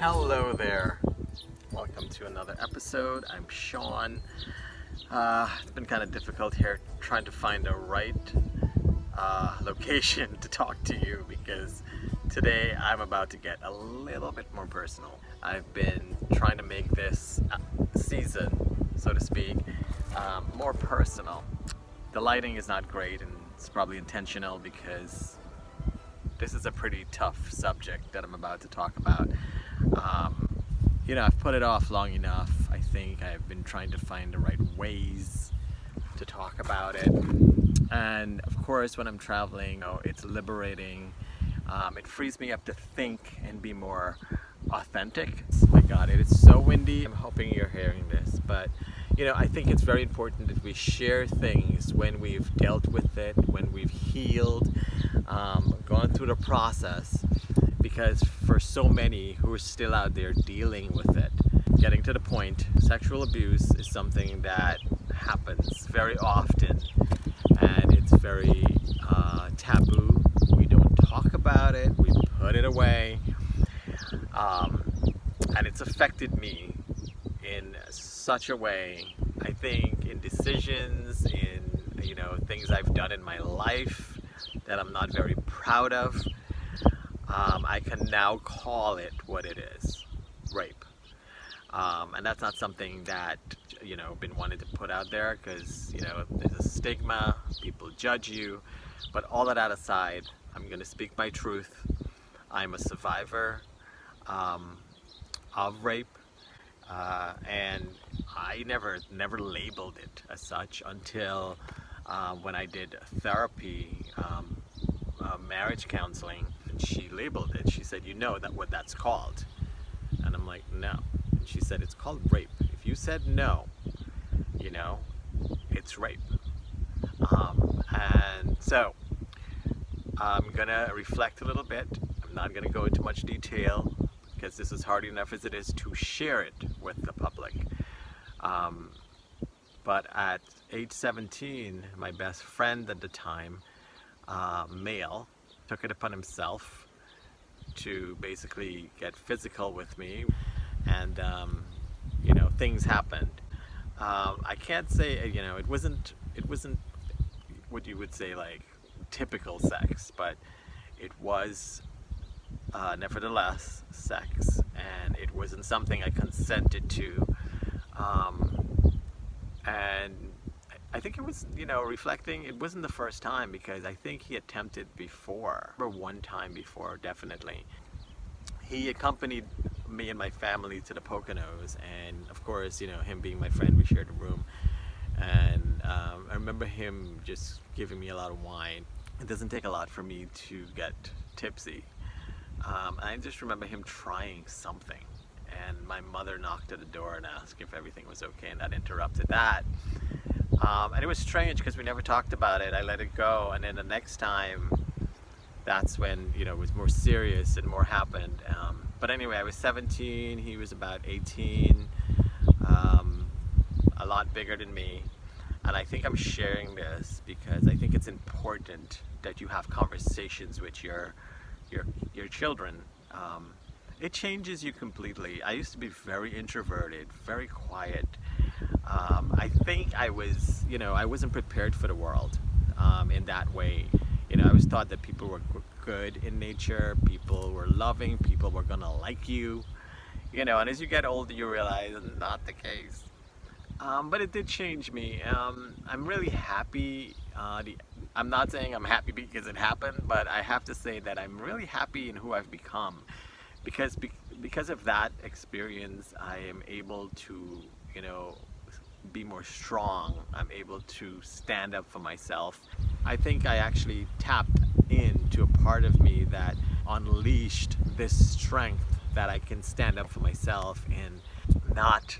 Hello there. Welcome to another episode. I'm Shaun. It's been kind of difficult here trying to find the right location to talk to you because today I'm about to get a little bit more personal. I've been trying to make this season, so to speak, more personal. The lighting is not great and it's probably intentional because this is a pretty tough subject that I'm about to talk about. I've put it off long enough. I think I've been trying to find the right ways to talk about it. And of course, when I'm traveling, it's liberating. It frees me up to think and be more authentic. Oh my God, it is so windy. I'm hoping you're hearing this, but I think it's very important that we share things when we've dealt with it, when we've healed, gone through the process, because for so many who are still out there dealing with it, getting to the point, sexual abuse is something that happens very often and it's very taboo. We don't talk about it, we put it away, and it's affected me in such a way, I think, in decisions, in things I've done in my life that I'm not very proud of. I can now call it what it is, rape. And that's not something that, been wanted to put out there because, there's a stigma, people judge you. But all of that aside, I'm going to speak my truth. I'm a survivor of rape. And I never labeled it as such until when I did therapy, marriage counseling. She labeled it. She said, what that's called? And I'm like, no. And she said, it's called rape. If you said no, it's rape. And so I'm gonna reflect a little bit. I'm not gonna go into much detail because this is hard enough as it is to share it with the public. But at age 17, my best friend at the time, male, took it upon himself to basically get physical with me, and things happened. I can't say it wasn't what you would say like typical sex, but it was nevertheless sex, and it wasn't something I consented to, and I think it was, reflecting, it wasn't the first time because I think he attempted before, or one time before, definitely. He accompanied me and my family to the Poconos, and of course, him being my friend, we shared a room, and I remember him just giving me a lot of wine. It doesn't take a lot for me to get tipsy. I just remember him trying something, and my mother knocked at the door and asked if everything was okay, and that interrupted that. And it was strange because we never talked about it. I let it go, and then the next time, that's when it was more serious and more happened. But anyway, I was 17, he was about 18, a lot bigger than me. And I think I'm sharing this because I think it's important that you have conversations with your children. It changes you completely. I used to be very introverted, very quiet. I think I was, I wasn't prepared for the world in that way. I was taught that people were good in nature, people were loving, people were gonna like you, and as you get older you realize it's not the case. But it did change me. I'm really happy. I'm not saying I'm happy because it happened, but I have to say that I'm really happy in who I've become because of that experience. I am able to, be more strong. I'm able to stand up for myself. I think I actually tapped into a part of me that unleashed this strength that I can stand up for myself and not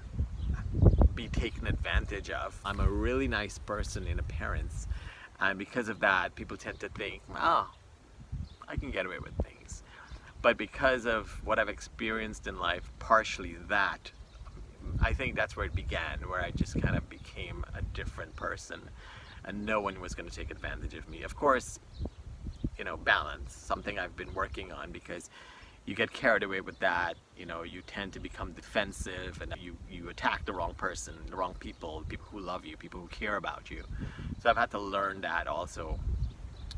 be taken advantage of. I'm a really nice person in appearance, and because of that, people tend to think, I can get away with things. But because of what I've experienced in life, partially that, I think that's where it began, where I just kind of became a different person and no one was going to take advantage of me. Of course, balance, something I've been working on because, you get carried away with that. You know, you tend to become defensive, and you attack the wrong person, the wrong people who love you, people who care about you. So I've had to learn that also.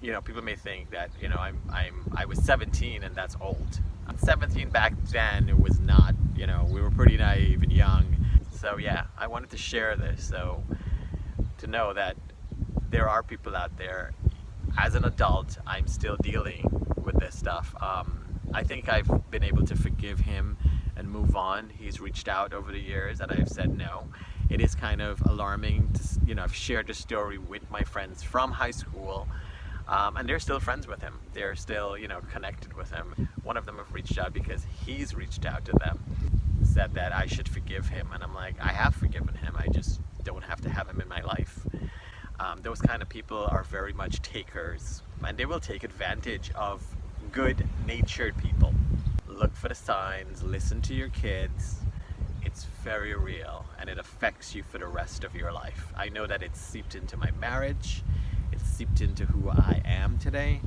You know, people may think that, you know, I was 17 and that's old. I'm 17 back then, it was not. You know, we were pretty naive and young. So yeah, I wanted to share this, so to know that there are people out there. As an adult, I'm still dealing with this stuff. I think I've been able to forgive him and move on. He's reached out over the years and I've said no. It is kind of alarming to, you know, I've shared this story with my friends from high school, and they're still friends with him. They're still, you know, connected with him. One of them have reached out because he's reached out to them, said that I should forgive him, and I'm like, I have forgiven him, I just don't have to have him in my life. Those kind of people are very much takers, and they will take advantage of good-natured people. Look for the signs, listen to your kids. It's very real, and it affects you for the rest of your life. I know that it's seeped into my marriage, it's seeped into who I am today.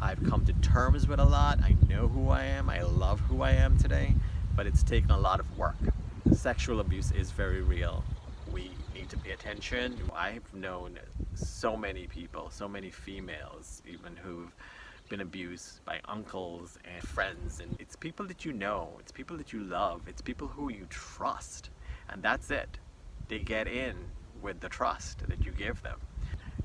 I've come to terms with a lot. I know who I am, I love who I am today, but it's taken a lot of work. Sexual abuse is very real. We need to pay attention. I've known so many people, so many females even, who've been abused by uncles and friends, and it's people that you know, it's people that you love, it's people who you trust, and that's it. They get in with the trust that you give them.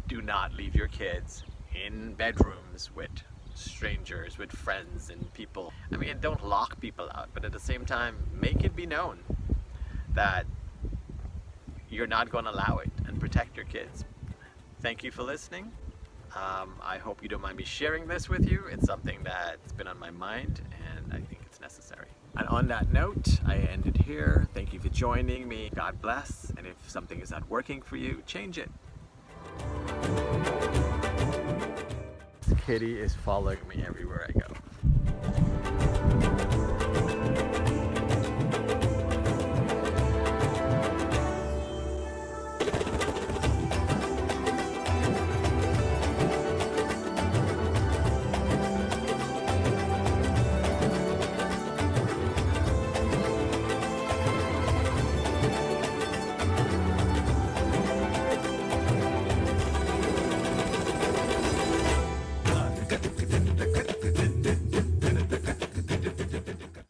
Do not leave your kids in bedrooms with strangers, with friends and people. I mean, don't lock people out, but at the same time, make it be known that you're not going to allow it, and protect your kids. Thank you for listening. I hope you don't mind me sharing this with you. It's something that's been on my mind, and I think it's necessary. And on that note, I ended here. Thank you for joining me. God bless. And if something is not working for you, change it. Kitty is following me everywhere I go.